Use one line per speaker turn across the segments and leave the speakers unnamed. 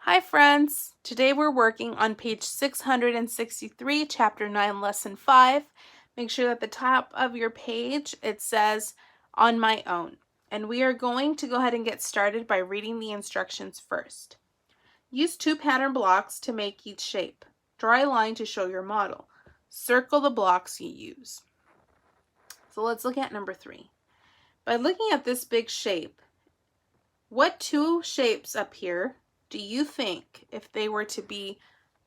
Hi friends! Today we're working on page 663, chapter 9, lesson 5. Make sure that at the top of your page it says on my own. And we are going to go ahead and get started by reading the instructions first. Use 2 pattern blocks to make each shape. Draw a line to show your model. Circle the blocks you use. So let's look at number 3. By looking at this big shape, what 2 shapes up here do you think, if they were to be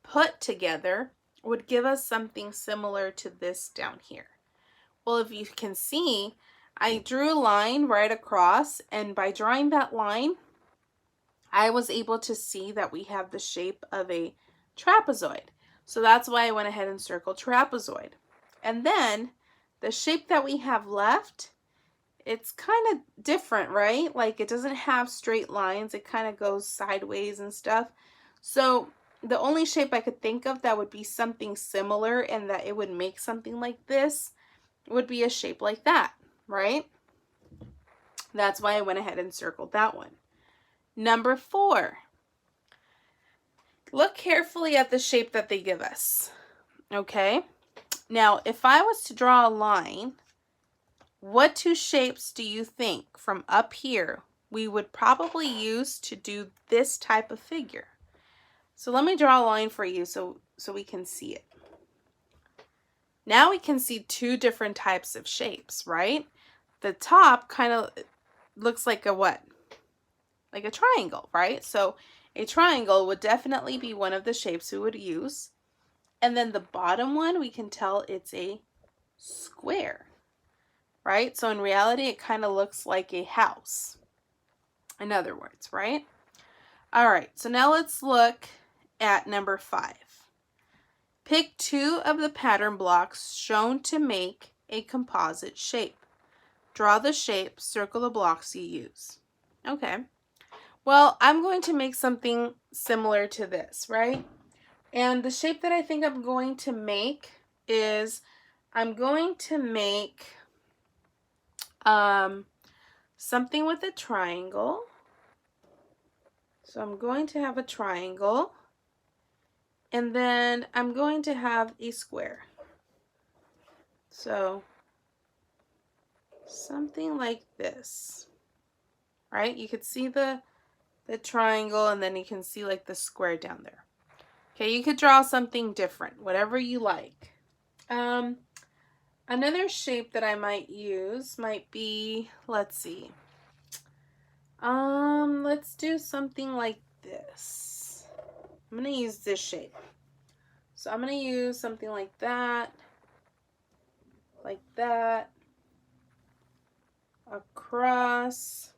put together, would give us something similar to this down here? Well, if you can see, I drew a line right across, and by drawing that line, I was able to see that we have the shape of a trapezoid. So that's why I went ahead and circled trapezoid. And then the shape that we have left, it's kind of different, right? Like it doesn't have straight lines. It kind of goes sideways and stuff. So the only shape I could think of that would be something similar and that it would make something like this would be a shape like that, right? That's why I went ahead and circled that one. Number 4. Look carefully at the shape that they give us. Okay? Now, if I was to draw a line, what 2 shapes do you think from up here we would probably use to do this type of figure? So let me draw a line for you so we can see it. Now we can see 2 different types of shapes, right? The top kind of looks like a what? Like a triangle, right? So a triangle would definitely be one of the shapes we would use. And then the bottom one, we can tell it's a square. Right? So in reality, it kind of looks like a house. In other words, right? All right, so now let's look at number 5. Pick 2 of the pattern blocks shown to make a composite shape. Draw the shape, circle the blocks you use. Okay. Well, I'm going to make something similar to this, right? And the shape that I think I'm going to make is I'm going to make something with a triangle. So I'm going to have a triangle, and then I'm going to have a square. So something like this, right? You could see the triangle, and then you can see like the square down there. Okay, you could draw something different, whatever you like. Another shape that I might use might be, let's see. Let's do something like this. I'm going to use this shape. So I'm going to use something like that, across,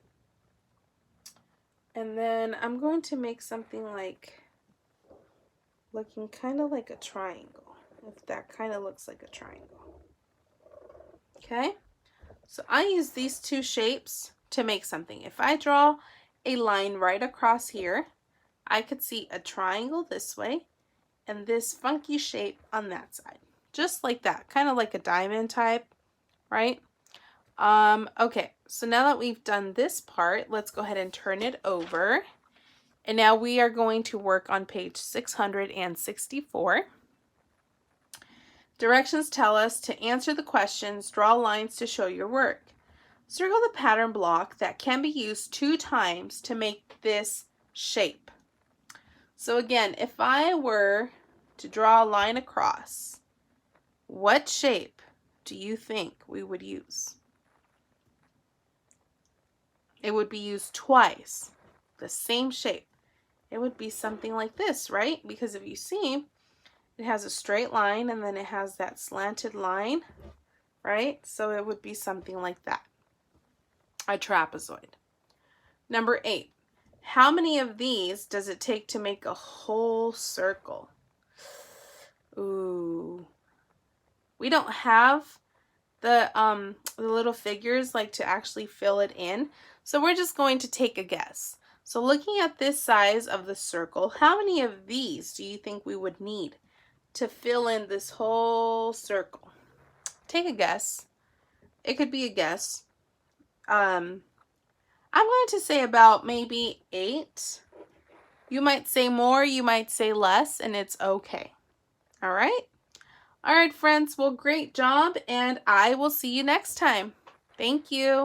and then I'm going to make something like looking kind of like a triangle, if that kind of looks like a triangle. Okay, so I use these 2 shapes to make something. If I draw a line right across here, I could see a triangle this way and this funky shape on that side. Just like that, kind of like a diamond type, right? Okay, so now that we've done this part, let's go ahead and turn it over. And now we are going to work on page 664. Directions tell us to answer the questions, draw lines to show your work. Circle the pattern block that can be used 2 times to make this shape. So again, if I were to draw a line across, what shape do you think we would use? It would be used twice, the same shape. It would be something like this, right? Because if you see, it has a straight line and then it has that slanted line, right? So it would be something like that, a trapezoid. Number 8, how many of these does it take to make a whole circle? Ooh, we don't have the little figures like to actually fill it in. So we're just going to take a guess. So looking at this size of the circle, how many of these do you think we would need to fill in this whole circle? Take a guess. It could be a guess. I'm going to say about maybe 8. You might say more, you might say less, and it's okay. All right? All right, friends. Well, great job, and I will see you next time. Thank you.